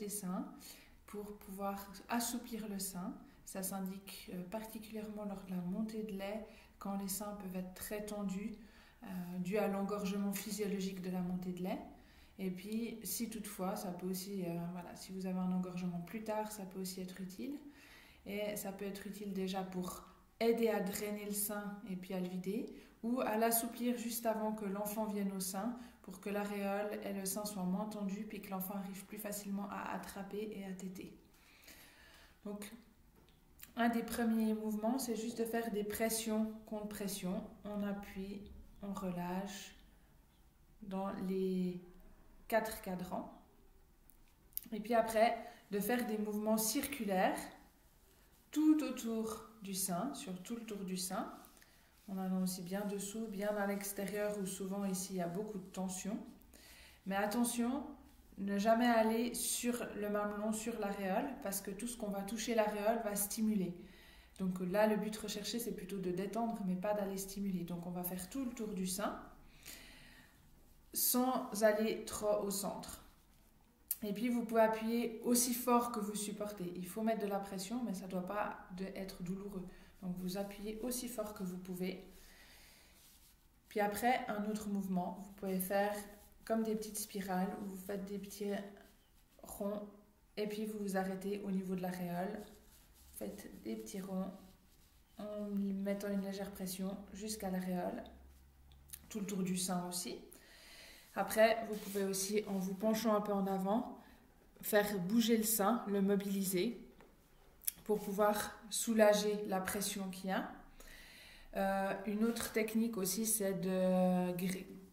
les seins pour pouvoir assouplir le sein. Ça s'indique particulièrement lors de la montée de lait, quand les seins peuvent être très tendus, dû à l'engorgement physiologique de la montée de lait. Et puis, si toutefois, ça peut aussi, si vous avez un engorgement plus tard, ça peut aussi être utile. Et ça peut être utile déjà pour aider à drainer le sein et puis à le vider, ou à l'assouplir juste avant que l'enfant vienne au sein, pour que l'aréole et le sein soient moins tendus, puis que l'enfant arrive plus facilement à attraper et à téter. Donc, un des premiers mouvements, c'est juste de faire des pressions contre pression. On appuie, on relâche dans les 4 cadrans. Et puis après, de faire des mouvements circulaires tout autour du sein, sur tout le tour du sein. On en a aussi bien dessous, bien à l'extérieur, où souvent ici il y a beaucoup de tension. Mais attention, ne jamais aller sur le mamelon, sur l'aréole, parce que tout ce qu'on va toucher l'aréole va stimuler. Donc là, le but recherché, c'est plutôt de détendre, mais pas d'aller stimuler. Donc on va faire tout le tour du sein, sans aller trop au centre. Et puis vous pouvez appuyer aussi fort que vous supportez. Il faut mettre de la pression, mais ça ne doit pas être douloureux. Donc vous appuyez aussi fort que vous pouvez. Puis après, un autre mouvement, vous pouvez faire comme des petites spirales, où vous faites des petits ronds, et puis vous vous arrêtez au niveau de l'aréole. Faites des petits ronds en mettant une légère pression jusqu'à l'aréole, tout le tour du sein aussi. Après, vous pouvez aussi, en vous penchant un peu en avant, faire bouger le sein, le mobiliser, pour pouvoir soulager la pression qu'il y a. Une autre technique aussi, c'est de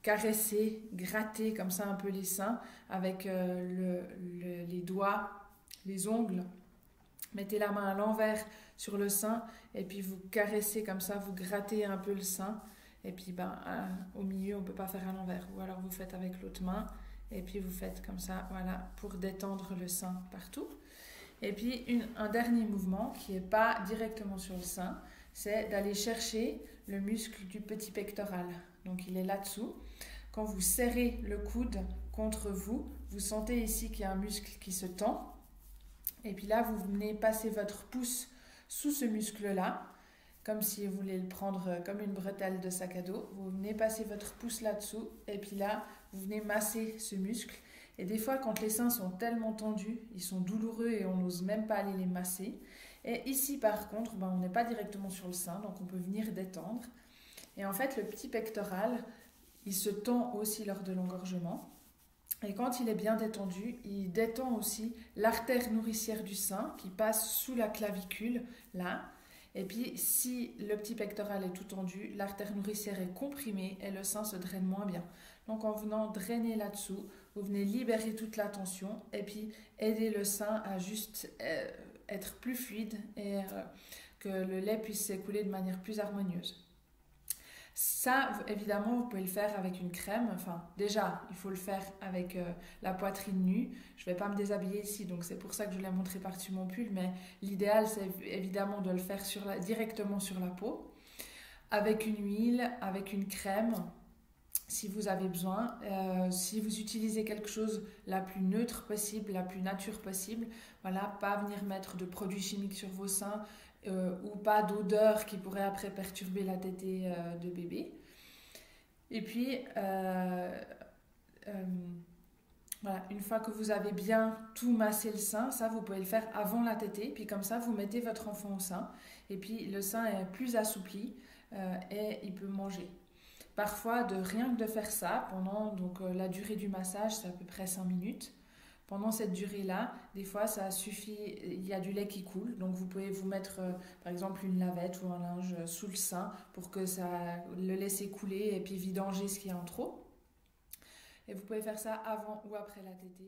caresser, gratter comme ça un peu les seins avec les doigts, les ongles. Mettez la main à l'envers sur le sein et puis vous caressez comme ça, vous grattez un peu le sein. Et puis au milieu, on ne peut pas faire à l'envers. Ou alors vous faites avec l'autre main et puis vous faites comme ça, voilà, pour détendre le sein partout. Et puis un dernier mouvement qui n'est pas directement sur le sein, c'est d'aller chercher le muscle du petit pectoral. Donc il est là-dessous. Quand vous serrez le coude contre vous, vous sentez ici qu'il y a un muscle qui se tend. Et puis là, vous venez passer votre pouce sous ce muscle-là, comme si vous voulez le prendre comme une bretelle de sac à dos. Vous venez passer votre pouce là-dessous et puis là, vous venez masser ce muscle. Et des fois, quand les seins sont tellement tendus, ils sont douloureux et on n'ose même pas aller les masser. Et ici, par contre, on n'est pas directement sur le sein, donc on peut venir détendre. Et en fait, le petit pectoral, il se tend aussi lors de l'engorgement. Et quand il est bien détendu, il détend aussi l'artère nourricière du sein qui passe sous la clavicule, là. Et puis, si le petit pectoral est tout tendu, l'artère nourricière est comprimée et le sein se draine moins bien. Donc, en venant drainer là-dessous, vous venez libérer toute la tension et puis aider le sein à juste être plus fluide et que le lait puisse s'écouler de manière plus harmonieuse. Ça, évidemment, vous pouvez le faire avec une crème. Enfin, déjà, il faut le faire avec la poitrine nue. Je ne vais pas me déshabiller ici, donc c'est pour ça que je l'ai montré par-dessus mon pull. Mais l'idéal, c'est évidemment de le faire directement sur la peau, avec une huile, avec une crème, si vous avez besoin. Si vous utilisez quelque chose la plus neutre possible, la plus nature possible, voilà, pas venir mettre de produits chimiques sur vos seins, ou pas d'odeur qui pourrait après perturber la tétée de bébé. Et puis, voilà, une fois que vous avez bien tout massé le sein, ça vous pouvez le faire avant la tétée, puis comme ça vous mettez votre enfant au sein, et puis le sein est plus assoupli et il peut manger. Parfois, rien que de faire ça, pendant la durée du massage, c'est à peu près 5 minutes. Pendant cette durée-là, des fois, ça suffit, il y a du lait qui coule, donc vous pouvez vous mettre, par exemple, une lavette ou un linge sous le sein pour que le laisser couler et puis vidanger ce qu'il y a en trop. Et vous pouvez faire ça avant ou après la tétée.